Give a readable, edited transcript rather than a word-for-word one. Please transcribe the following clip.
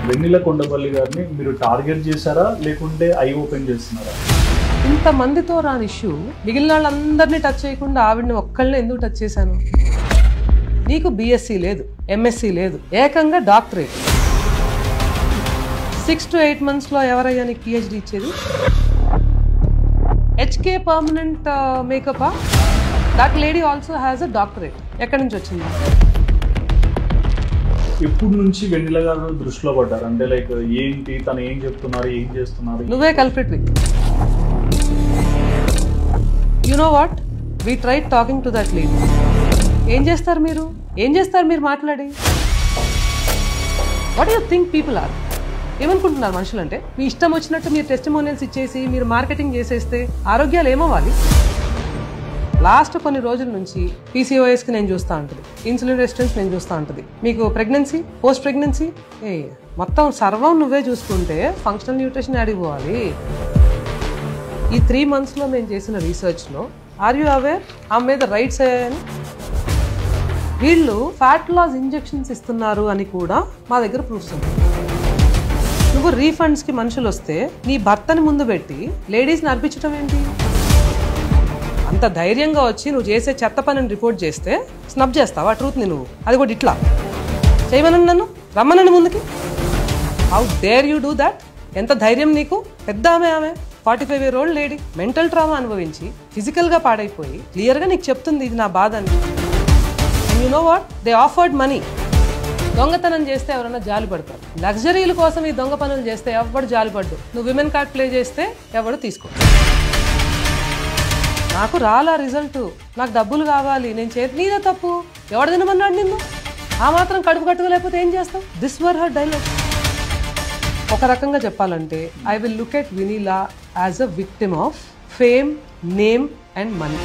వెన్నెల కొండపల్లి గారిని మీరు టార్గెట్ చేశారా లేకుంటే ఐ ఓపెన్ చేస్తున్నారా? ఇంతమందితో రాని ఇష్యూ మిగిలిన వాళ్ళందరినీ టచ్ చేయకుండా ఆవిడని ఒక్కళ్ళని ఎందుకు టచ్ చేశాను? నీకు బిఎస్సి లేదు, ఎంఎస్సి లేదు, ఏకంగా డాక్టరేట్. 6 to 8 monthsలో ఎవరయ్యా నీకు పిహెచ్డి ఇచ్చేది? హెచ్కే పర్మనెంట్ మేకపా? That lady also has a doctorate. ఎక్కడి నుంచి వచ్చింది? ఎప్పుడు నుంచి వెన్నెల గారు దృష్టిలో పడ్డారు? అంటే లైక్ ఏంటి, తను ఏం చెప్తున్నారు, ఏం చేస్తున్నారు? నువ్వే culprit. You know what, we tried talking to that lady. ఏం చేస్తారు మీరు? ఏం చేస్తారు మీరు మాట్లాడి? What you think people are? ఏమనుకుంటున్నారు మనుషులు అంటే? మీ ఇష్టం వచ్చినట్టు మీరు టెస్టిమోనియల్స్ ఇచ్చేసి మీరు మార్కెటింగ్ చేసేస్తే ఆరోగ్యాలు ఏమవ్వాలి? లాస్ట్ కొన్ని రోజుల నుంచి పీసీఓఎస్కి నేను చూస్తూ ఉంటుంది, ఇన్సులిన్ రెసిస్టెన్స్ నేను చూస్తూ ఉంటుంది, మీకు ప్రెగ్నెన్సీ, పోస్ట్ ప్రెగ్నెన్సీ, మొత్తం సర్వం నువ్వే చూసుకుంటే ఫంక్షనల్ న్యూట్రిషన్ అడిగిపోవాలి. ఈ 3 monthsలో మేము చేసిన రీసెర్చ్లో ఆర్ యూ అవేర్ ఆమె మీద రైట్స్ అయ్యాయని? వీళ్ళు ఫ్యాట్ లాస్ ఇంజెక్షన్స్ ఇస్తున్నారు అని కూడా మా దగ్గర ప్రూఫ్స్ ఉన్నాయి. నువ్వు రీఫండ్స్కి మనుషులు వస్తే నీ భర్తని ముందు పెట్టి లేడీస్ని అర్పించడం ఏంటి? అంత ధైర్యంగా వచ్చి నువ్వు చేసే చెత్త పనిని రిపోర్ట్ చేస్తే స్నబ్ చేస్తావా ట్రూత్ని? నువ్వు అది కూడా ఇట్లా చేయమని నన్ను రమ్మనని ముందుకి. How dare you do that? ఎంత ధైర్యం నీకు? పెద్ద ఆమె 45-year-old లేడీ, మెంటల్ ట్రామా అనుభవించి ఫిజికల్గా పాడైపోయి క్లియర్గా నీకు చెప్తుంది ఇది నా బాధ అని. And you know what, they offered money. దొంగతనం చేస్తే ఎవరైనా జాలి పడతారు, లగ్జరీల కోసం ఈ దొంగ పనులు చేస్తే ఎవడు జాలి పడ్డు. నువ్వు విమెన్ కార్డ్ ప్లే చేస్తే ఎవడు తీసుకో. నాకు రాలా రిజల్ట్, నాకు డబ్బులు కావాలి, నేను నీదే తప్పు, ఎవడు తినమన్నాడు నిన్ను? ఆ మాత్రం కడుపు కట్టుకోలేకపోతే ఏం చేస్తావు? This or her dialogue. ఒక రకంగా చెప్పాలంటే I will look at Vennela as a victim of fame, name and money.